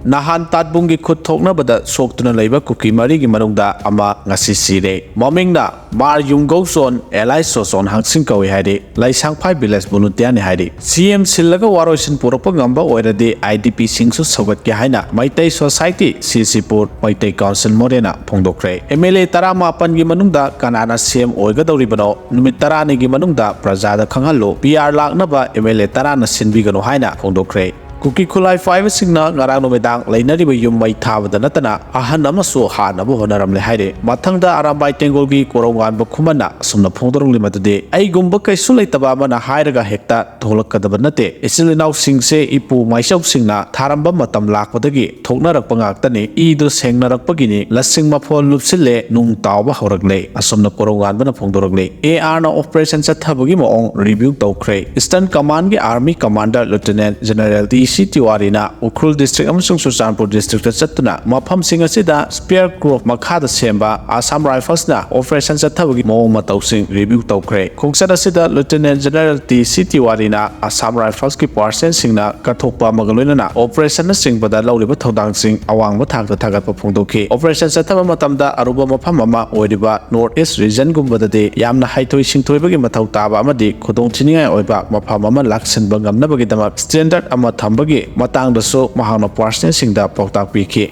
nahan tatbungi khut thoknabada soktuna leiba kuki mari gi manungda ama ngasi sire momingna mar yunggo zone li soson hangsing kawi haidi laisang phai village bunutiani haidi cm sillaga waroisin purakpa ngamba oiradi idp singsu sogat ke haina maitai society sisipur maitai council morena phongdokre mla tarama pan gi manungda kanana cm oiga dawribano numit tarani gi manungda prajada khanghallo pr laknaba mla tarana sinbigano haina phongdokre kuki khulai five singna ngarang nomedang lainariba yum mai thabada natana ahan amasu hanabu honaramle haire mathangda arambai tengolgi korongan bakhumana sumna phongdorongli matade ai gumba kaisu leitaba mana hairaga hekta tholakadaba nate isilinaw singse ipu maisau singna tharamba matam lakpadagi thoknarakpa ngaktani idu sengnarakpagini lasing mafol lupsile nung tawba horagle asumna korongan bana phongdorogले ar na operation chathabagi mawong review tawkhre eastern command gi army commander lieutenant general twrme na ukrul district amsung suchanpur district chatuna mafam sing asida spear group makhada semba assam rifles na operation chathabagi mawong matawsing review tawkhre khongchat asida lieutenant general twrme na assam rifles ki parcel singna kathokpa magaloina na operation na singbada lawriba thodang sing awang ba thakta thagatpa phongdokhi operation chathaba matamda aruba mafam ama oiriba north east region gumbada de yamna haithoi singthoibagi mathau taba amadi khodong chiningai oiba mafam ama laksinba ngamnabagi dama standard ama thambagi matangdasu mahangna parcel singda pautak pikhi